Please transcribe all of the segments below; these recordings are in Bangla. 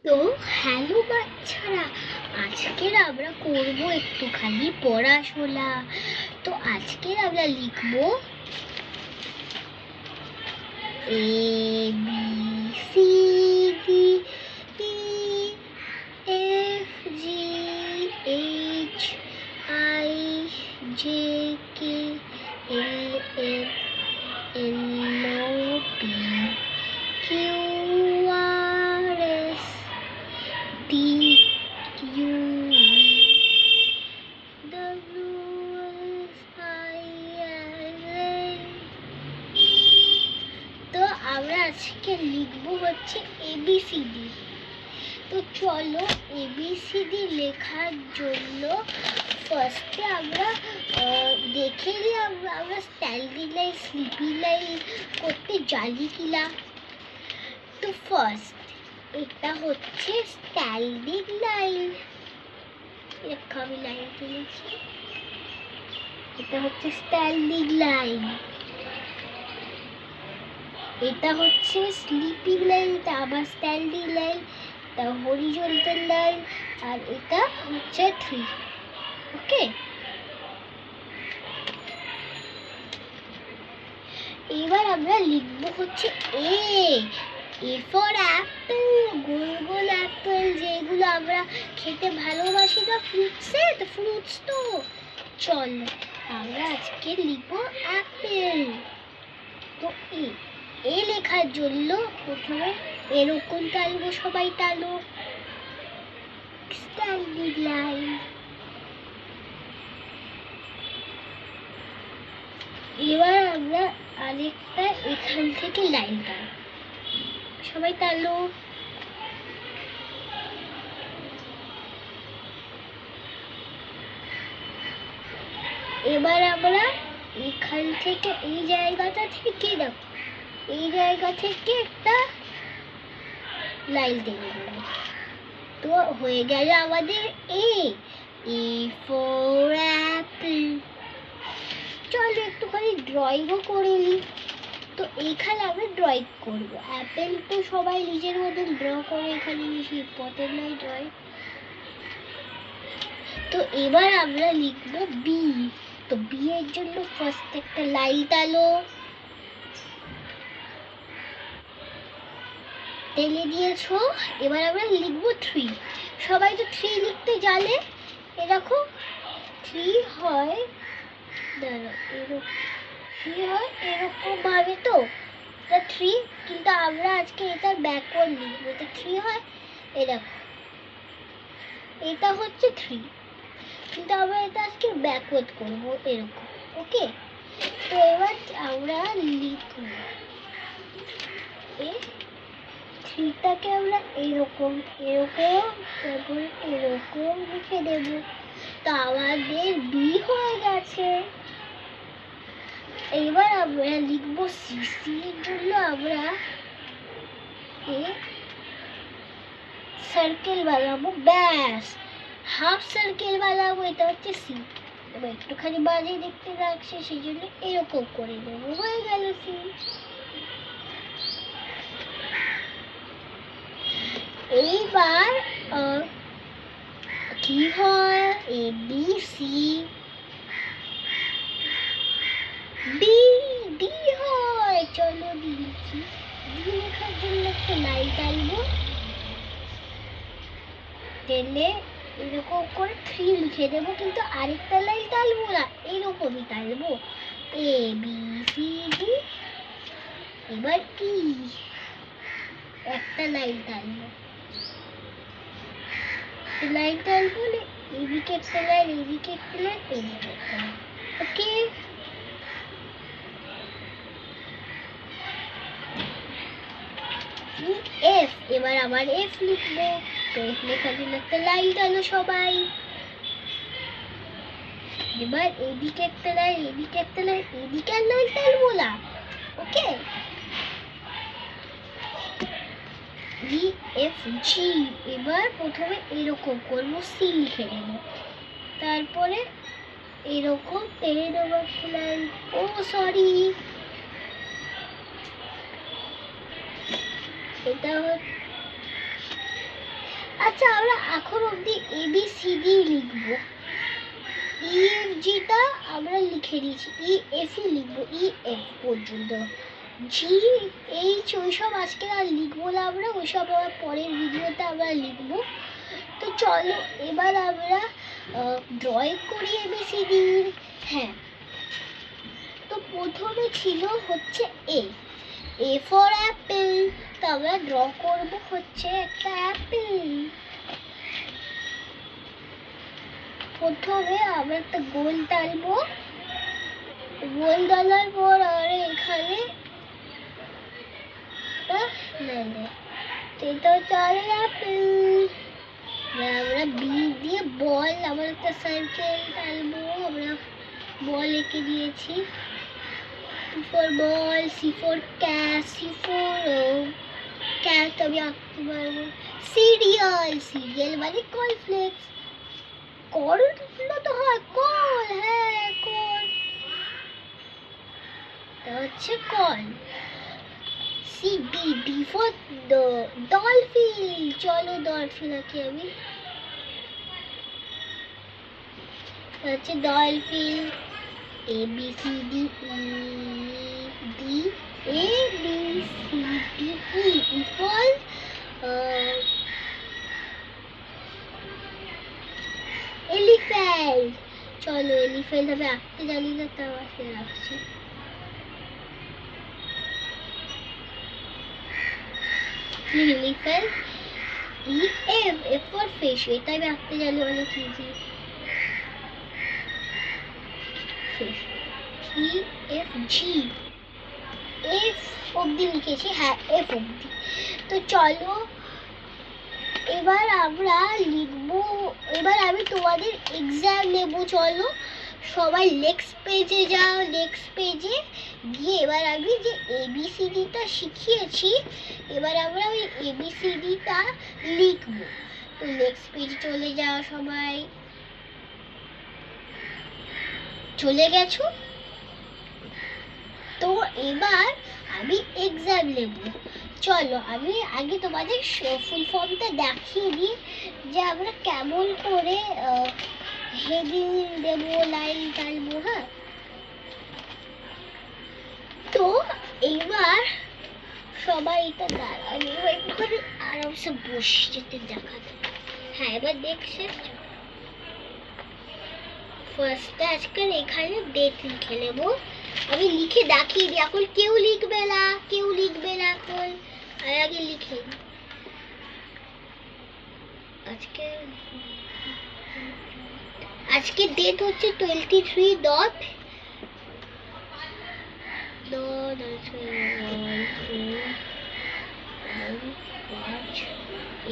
তো হ্যালো বাচ্চারা, আজকের আমরা করব একটুখানি পড়াশোনা। তো আজকের আমরা লিখব ABCDEFGHIJKLMNOP তো আমরা আজকে লিখব হচ্ছে এবিসিডি। তো চলো এবিসিডি লেখার জন্য ফার্স্টে আমরা দেখে নিই আমরা স্ট্যান্ডিং লাইন স্লিপিং লাইন করতে জানি কিনা। তো ফার্স্ট এটা হচ্ছে স্ট্যান্ডিং লাইন, আমি লাইন তুলেছি, এটা হচ্ছে স্ট্যান্ডিং লাইন। এটা হচ্ছে স্লিপিং লাইন, এটা আবার স্ট্যান্ডিং লাইন, এটা হরিজন্টাল লাইন, আর এটা হচ্ছে 3। ওকে, এবার আমরা লিখবো হচ্ছে A for Apple, goal goal Apple যেগুলো আমরা খেতে ভালোবাসি না, ফ্রুটস তো চল আমরা আজকে লিখবো অ্যাপেল। তো এ লেখার জন্য প্রথমে এরকম টানবো, সবাই টানো, স্ট্যান্ডিং লাইন। এবার আমরা আরেকটা এখান থেকে লাইন টানবো, সবাই টানো। এবার আমরা এখান থেকে এই জায়গাটা থেকে দেখো, এই জায়গা থেকে একটা লাইন টেনে দেবো। তো হয়ে গেল আমাদের এ ফর অ্যাপল। চলো একটুখানি ড্রয়িংও করে নিই। তো এইখানে আমরা ড্রয়িং করবো, অ্যাপেল তো সবাই নিজের মতন ড্র করে, এখানে বেশি ইম্পর্টেন্ট নয় ড্রয়িং। তো এবার আমরা লিখবো বি। তো বি এর জন্য ফার্স্ট একটা লাইন টানো, টেনে দিয়েছো। এবার আমরা লিখবো 3। সবাই তো 3 লিখতে জানে, এরকম 3 হয়, দাঁড়াও, এরকম ভাবে তো 3, কিন্তু আমরা আজকে এটা ব্যাকওয়ার্ড লিখবো। এটা 3 হয়, এরকম, এটা হচ্ছে 3, কিন্তু আমরা এটা আজকে ব্যাকওয়ার্ড করবো এরকম। ওকে, তো এবার আমরা লিখবো থ্রিটাকে আমরা এরকম তারপরে এরকম লিখে দেব। তো আমাদের বি হয়ে গেছে। এবার আমরা লিখবো সি এর জন্য আমরা সার্কেল বানাবো, ব্যাস হাফ সার্কেল বানাবো, এটা হচ্ছে সি। এবার একটুখানি বাজে দেখতে লাগছে, সেই জন্য এরকম করে দেবো, হয়ে গেল সি। এইবার কি হয়, এ বি সি, ডি হয়। চলো ডি লিখি। ডি লেখার জন্য একটা লাইন টানবো, টেনে এরকম করে 3 লিখে দেবো, কিন্তু আরেকটা লাইন টানবো না, এরকমই টানবো, এ বি সি ডি। এবার ই, একটা লাইন টানবো, লাইন টানবো না, এদিকে একটা লাইন, এদিকে একটা লাইন, এদিকে একটা লাইন। ওকে, এফ। এবার আবার এফ লিখবো। তো এফ লেখার জন্য একটা লাইন টানো সবাই। এবার এদিকে একটা লাইন, এদিকে একটা লাইন, এদিকে আর লাইন টানবো না। ওকে, ই এফ জি। এবার প্রথমে এরকম করবো, সি লিখে নেবো, তারপরে এরকম টেনে দেবো একটা লাইন। ও সরি, এটা আচ্ছা, আমরা এখন অবধি ABCD লিখবো। EFGটা আমরা লিখে দিয়েছি, EFই লিখবো, EF পর্যন্ত। GH ওইসব আজকে আর লিখবো না আমরা, ওইসব আবার পরের ভিডিওতে আমরা লিখবো। তো চলো এবার আমরা ড্রয়িং করি ABCD। হ্যাঁ, তো প্রথমে ছিল হচ্ছে A ফর অ্যাপেল। তো আমরা ড্র করবো হচ্ছে একটা অ্যাপেল। প্রথমে আমরা একটা গোল টানবো, গোল টানার পর আমরা এখানে এটা হচ্ছে অ্যাপেল। আমরা বি দিয়ে বল, আমরা একটা সার্কেল টানবো, আমরা বল এঁকে দিয়েছি। B for ball, C for cat, C for cat আমি আঁকতে পারবো। সিরিয়াল, সিরিয়াল মানে কর্নফ্লেক্স। কর্ন তো হয় কর্ন, হ্যাঁ কর্ন, এটা হচ্ছে corn. C D, D for dolphin. চলো ডলফিন আঁকি আমি, হচ্ছে dolphin. A B C D E D, A B C D E, E for elephant. চলো এলিফ্যান্ট আমি আঁকতে জানি না, তাও আঁকে রাখছি। Elephant. E F, F for fish, এটা আমি আঁকতে জানি অনেক easy. fish, E F G, F অবধি লিখেছি, হ্যাঁ F অবধি। তো চলো এবার আমরা লিখবো, এবার আমি তোমাদের এক্সাম নেব। চলো সবাই নেক্সট পেজে যাও, নেক্সট পেজে গিয়ে এবার আমি যে ABCDটা শিখিয়েছি, এবার আমরা ওই ABCDটা লিখবো। তো নেক্সট পেজে চলে যাও সবাই। চলে গেছো? তো এবার আমি এক্সাম নেব। চলো আমি আগে তোমাদের ফুল ফর্মটা দেখিয়ে দিই যে আমরা কেমন করে হেডিং দেবো, লাইন টানবো। হ্যাঁ, তো এইবার সবাই এটা দাঁড়ানো, একটুখানি আরামসে বসে যেতে দেখাতে। হ্যাঁ, এবার দেখছে ফার্স্টে আজকাল এখানে ডেট লিখে নেবো। আমি লিখে দেখিয়ে দিই, এখন কেউ লিখবে না, কেউ লিখবে না এখন, আর আগে লিখে আজকে ডেট হচ্ছে 23 ডট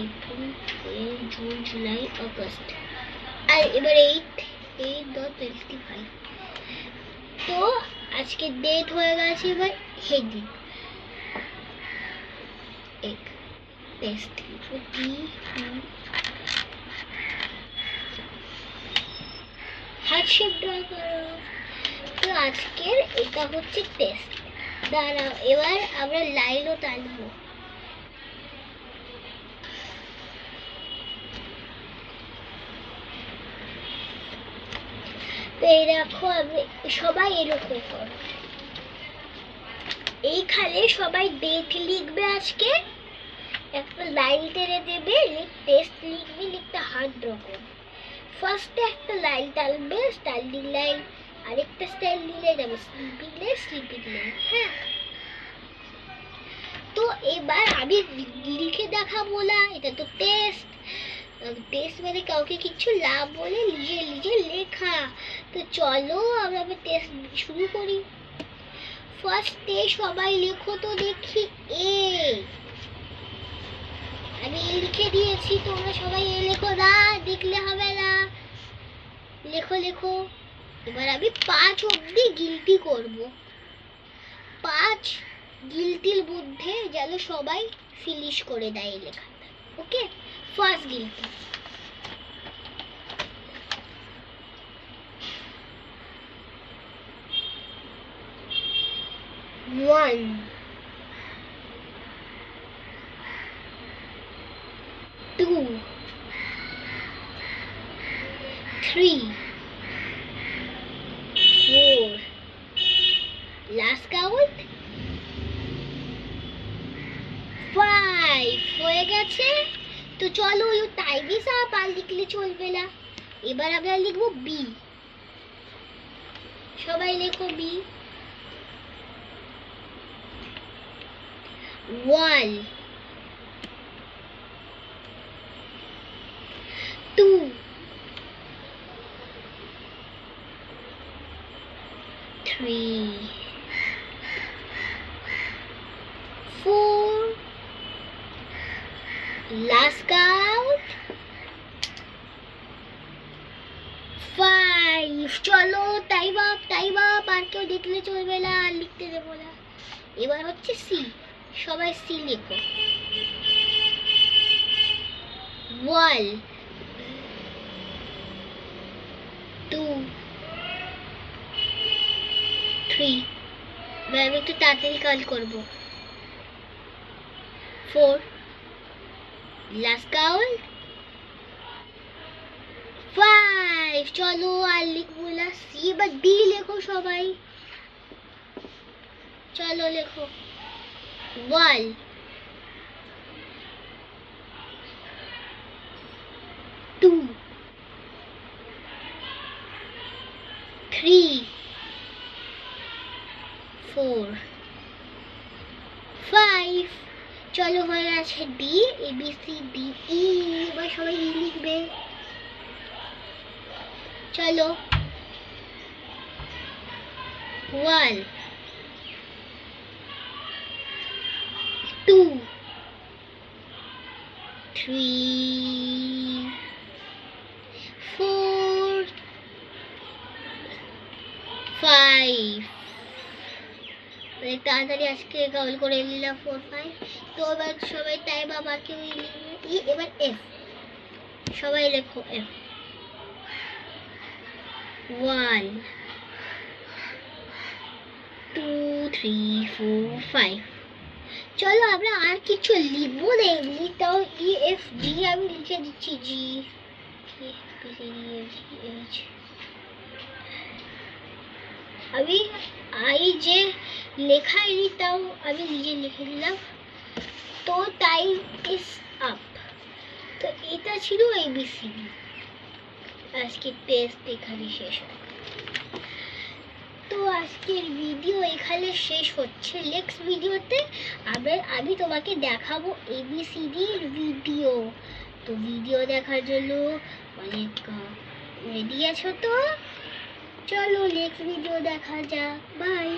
এপ্রিল, মে, জুন, জুলাই, আগস্ট, আর এবার 8.25। তো আজকে ডেট হয়ে গেছে। এবার হেডিং এক টেস্ট হার্টশেপ ড্র করো। তো আজকের এটা হচ্ছে টেস্ট। দাঁড়াও, এবার আমরা লাইনও টানবো। তো এই দেখো, আমি সবাই এরকম করো, এইখানে সবাই ডেট লিখবে আজকে, একটা লাইন টেনে দেবে, টেস্ট লিখবে, লিখতে হাত ড্র করবে। ফার্স্টে একটা লাইন টানবে, স্ট্যান্ডিং লাইন, আরেকটা স্ট্যান্ডিং লাইন, আবার স্লিপিং লাইন, স্লিপিং লাইন। হ্যাঁ, তো এবার আমি লিখে দেখাবো না, এটা তো টেস্ট। টেস্ট মানে কাউকে কিছু না বলে নিজে নিজে লেখা। তো চলো আমরা টেস্ট শুরু করি। ফার্স্টে সবাই লেখো তো দেখি এ। আমি লিখে দিয়েছি, তোমরা সবাই এ লেখো না, দেখলে হবে না, লেখো লেখো। এবার আমি 5 অবধি গিনতি করব, 5 গিনতির মধ্যে যেন সবাই ফিনিশ করে দেয় লেখাটা। ওকে, ফার্স্ট গিনতি। 1 2 3 4 লাস্ট কাউন্ট 5 হয়ে গেছে। তো চলো ইউ টাইমিস আপ, আর লিখলে চলবে না। এবার আমরা লিখবো বি। সবাই লেখো বি। 1 2 3 4 last count 5 চলো টাইম আপ আর কেউ দেখলে চলবে না, আর লিখতে দেবো না। এবার হচ্ছে সি। সবাই সি লেখো। 1 2 3 আমি একটু তাড়াতাড়ি কাজ করবো। 4 লাস্ট কাউন্ট 5 চলো আর লিখবো না সি। এবার ডি লেখো সবাই। চলো লেখো। 1 2 3 4 5 চলো হয়ে গেছে D. A B C D E. এবার সবাই ই লিখবে। চলো 1 2 3 4 5 তাড়াতাড়ি আজকে কাউল করে নিলাম 4 5। তো এবার সবাই টাইম আবার কেউ লিখবে ই। এবার এফ। সবাই লেখো এফ। 1 2 3 4 5 চলো আমরা আর কিছু লিখবো না, এমনিটাও ই এফ জি আমি লিখে দিচ্ছি। জি আমি আই যে লেখা এটাও আমি নিজে লিখে দিলাম। তো টাইম ইজ আপ। তো এটা ছিল এবিসিডি। আজকে টেস্ট এখানে শেষ হয়। তো আজকের ভিডিও এখানে শেষ হচ্ছে। নেক্সট ভিডিওতে আমি তোমাকে দেখাবো এবিসিডির ভিডিও। তো ভিডিও দেখার জন্য অনেক রেডি আছো তো? চলো নেক্সট ভিডিও দেখা যাক। বাই।